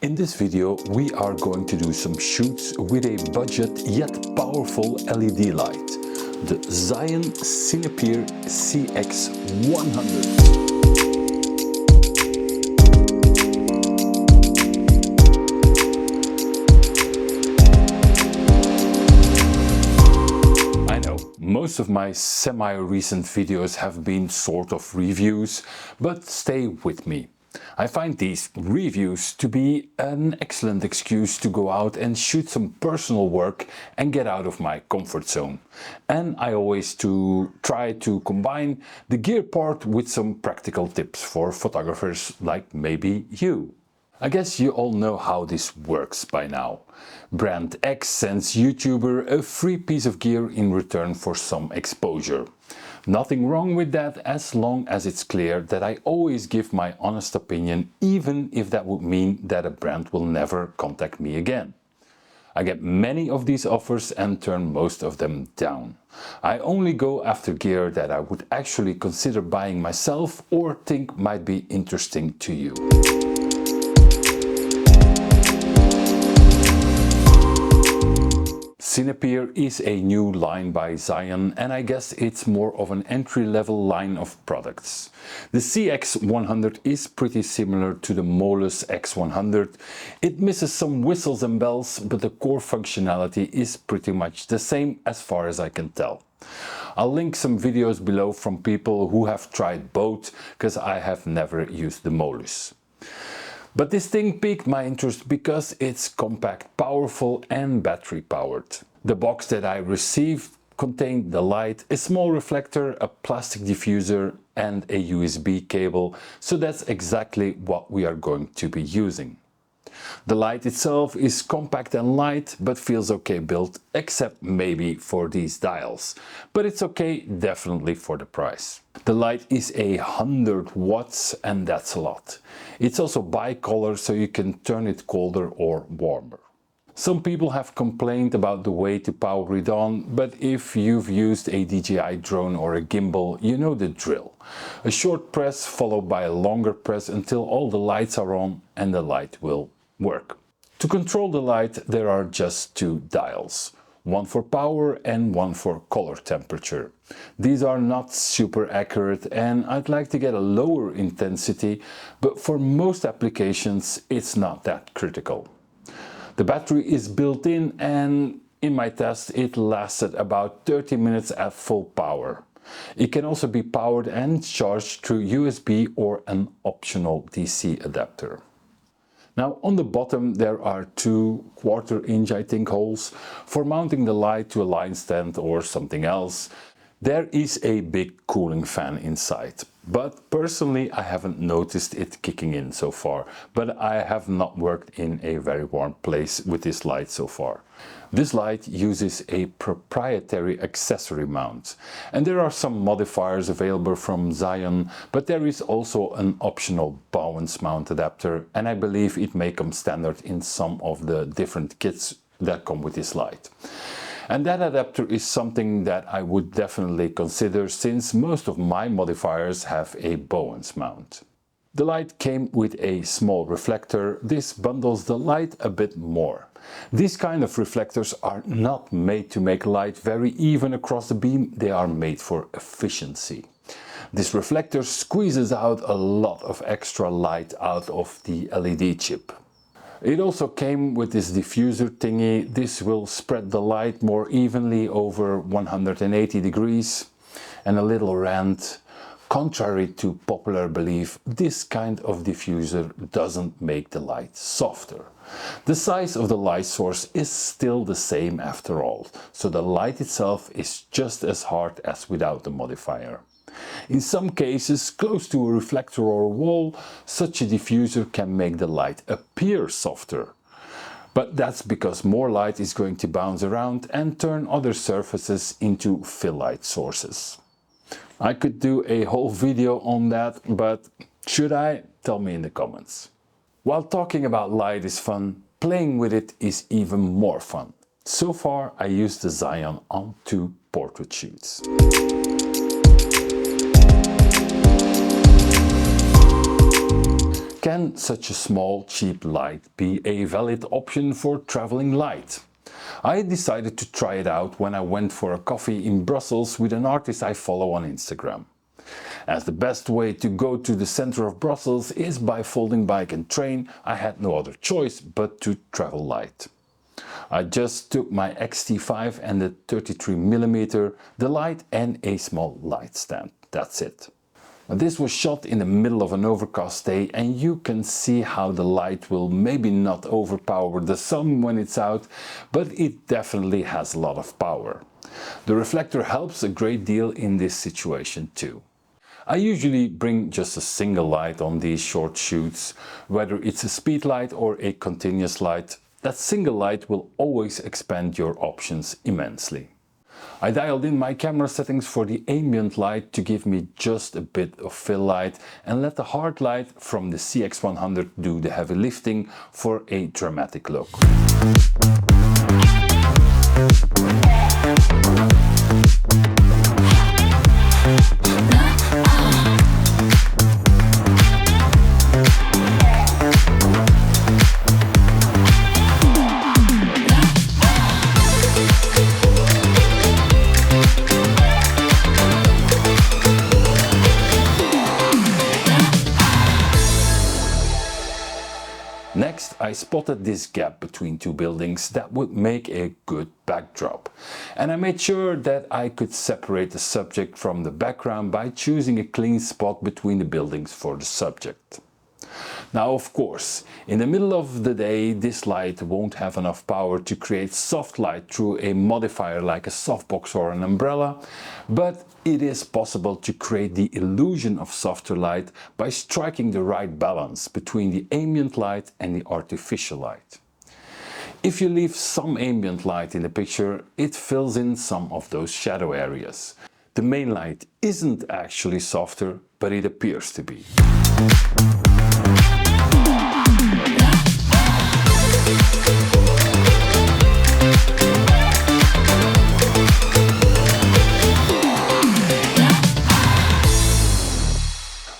In this video we are going to do some shoots with a budget yet powerful LED light, the ZHIYUN Cinepeer CX100. Most of my semi-recent videos have been sort of reviews, but stay with me. I find these reviews to be an excellent excuse to go out and shoot some personal work and get out of my comfort zone. And I always try to combine the gear part with some practical tips for photographers like maybe you. I guess you all know how this works by now. Brand X sends YouTuber a free piece of gear in return for some exposure. Nothing wrong with that as long as it's clear that I always give my honest opinion, even if that would mean that a brand will never contact me again. I get many of these offers and turn most of them down. I only go after gear that I would actually consider buying myself or think might be interesting to you. Cinepeer is a new line by ZHIYUN, and I guess it's more of an entry-level line of products. The CX100 is pretty similar to the Molus X100. It misses some whistles and bells, but the core functionality is pretty much the same as far as I can tell. I'll link some videos below from people who have tried both, because I have never used the Molus. But this thing piqued my interest because it's compact, powerful and battery powered. The box that I received contained the light, a small reflector, a plastic diffuser and a USB cable, so that's exactly what we are going to be using. The light itself is compact and light, but feels okay built, except maybe for these dials. But it's okay definitely for the price. The light is 100 watts and that's a lot. It's also bicolor, so you can turn it colder or warmer. Some people have complained about the way to power it on, but if you've used a DJI drone or a gimbal, you know the drill. A short press followed by a longer press until all the lights are on and the light will work. To control the light there are just two dials, one for power and one for color temperature. These are not super accurate and I'd like to get a lower intensity, but for most applications it's not that critical. The battery is built in and in my test it lasted about 30 minutes at full power. It can also be powered and charged through USB or an optional DC adapter. Now on the bottom there are two 1/4 inch I think holes for mounting the light to a line stand or something else. There is a big cooling fan inside, but personally I haven't noticed it kicking in so far, but I have not worked in a very warm place with this light so far. This light uses a proprietary accessory mount, and there are some modifiers available from ZHIYUN, but there is also an optional Bowens mount adapter, and I believe it may come standard in some of the different kits that come with this light. And that adapter is something that I would definitely consider, since most of my modifiers have a Bowens mount. The light came with a small reflector. This bundles the light a bit more. These kind of reflectors are not made to make light very even across the beam, they are made for efficiency. This reflector squeezes out a lot of extra light out of the LED chip. It also came with this diffuser thingy. This will spread the light more evenly over 180 degrees. And a little rant. Contrary to popular belief, this kind of diffuser doesn't make the light softer. The size of the light source is still the same after all, so the light itself is just as hard as without the modifier. In some cases, close to a reflector or a wall, such a diffuser can make the light appear softer. But that's because more light is going to bounce around and turn other surfaces into fill light sources. I could do a whole video on that, but should I? Tell me in the comments. While talking about light is fun, playing with it is even more fun. So far I used the ZHIYUN on 2 portrait shoots. Can such a small, cheap light be a valid option for traveling light? I decided to try it out when I went for a coffee in Brussels with an artist I follow on Instagram. As the best way to go to the center of Brussels is by folding bike and train, I had no other choice but to travel light. I just took my X-T5 and the 33mm, the light and a small light stand. That's it. This was shot in the middle of an overcast day, and you can see how the light will maybe not overpower the sun when it's out, but it definitely has a lot of power. The reflector helps a great deal in this situation too. I usually bring just a single light on these short shoots, whether it's a speed light or a continuous light. That single light will always expand your options immensely. I dialed in my camera settings for the ambient light to give me just a bit of fill light and let the hard light from the CX100 do the heavy lifting for a dramatic look. Next, I spotted this gap between two buildings that would make a good backdrop. And I made sure that I could separate the subject from the background by choosing a clean spot between the buildings for the subject. Now, of course, in the middle of the day, this light won't have enough power to create soft light through a modifier like a softbox or an umbrella, but it is possible to create the illusion of softer light by striking the right balance between the ambient light and the artificial light. If you leave some ambient light in the picture, it fills in some of those shadow areas. The main light isn't actually softer, but it appears to be.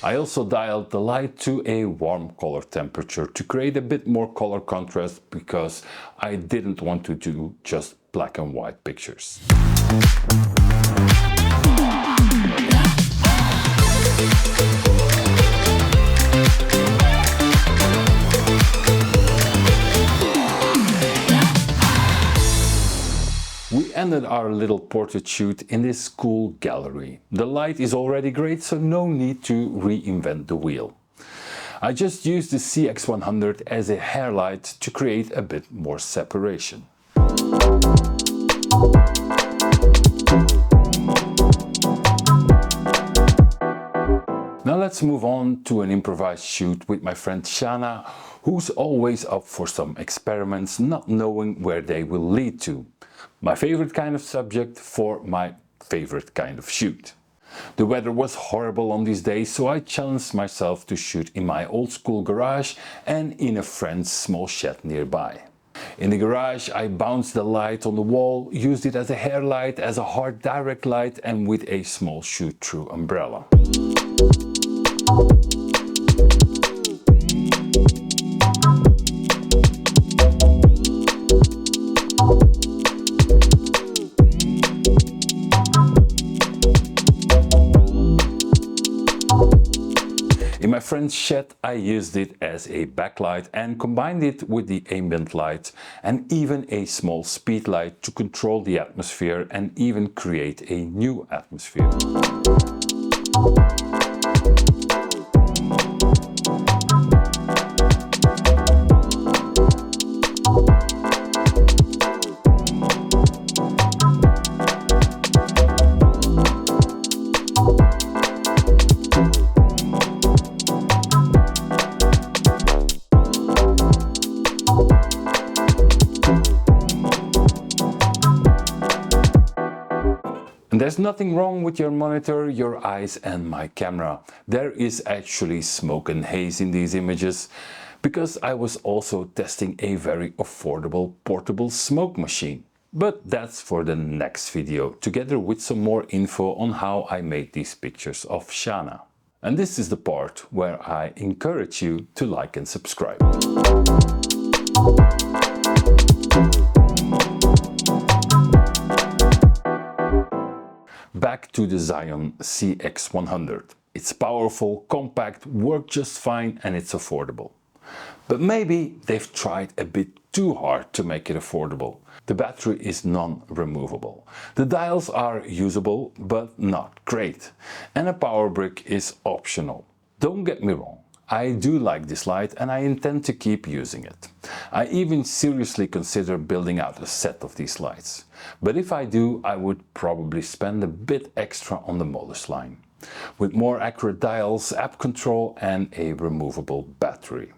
I also dialed the light to a warm color temperature to create a bit more color contrast because I didn't want to do just black and white pictures. We ended our little portrait shoot in this school gallery. The light is already great, so no need to reinvent the wheel. I just used the CX100 as a hair light to create a bit more separation. Now let's move on to an improvised shoot with my friend Chana, who's always up for some experiments, not knowing where they will lead to. My favorite kind of subject for my favorite kind of shoot. The weather was horrible on these days, so I challenged myself to shoot in my old school garage and in a friend's small shed nearby. In the garage, I bounced the light on the wall, used it as a hair light, as a hard direct light, and with a small shoot-through umbrella. In my friend's shed, I used it as a backlight and combined it with the ambient light and even a small speed light to control the atmosphere and even create a new atmosphere. There's nothing wrong with your monitor, your eyes and my camera. There is actually smoke and haze in these images, because I was also testing a very affordable portable smoke machine. But that's for the next video, together with some more info on how I made these pictures of Chana. And this is the part where I encourage you to like and subscribe. Back to the ZHIYUN CX100. It's powerful, compact, works just fine, and it's affordable. But maybe they've tried a bit too hard to make it affordable. The battery is non-removable. The dials are usable, but not great. And a power brick is optional. Don't get me wrong, I do like this light and I intend to keep using it. I even seriously consider building out a set of these lights. But if I do, I would probably spend a bit extra on the molus line, with more accurate dials, app control and a removable battery.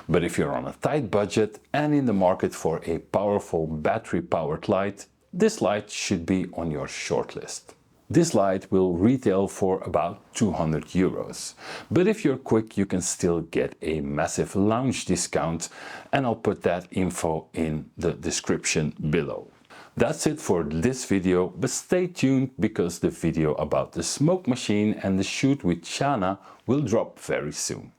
But if you're on a tight budget and in the market for a powerful battery-powered light, this light should be on your shortlist. This light will retail for about 200 euros, but if you're quick you can still get a massive launch discount, and I'll put that info in the description below. That's it for this video, but stay tuned because the video about the smoke machine and the shoot with Chana will drop very soon.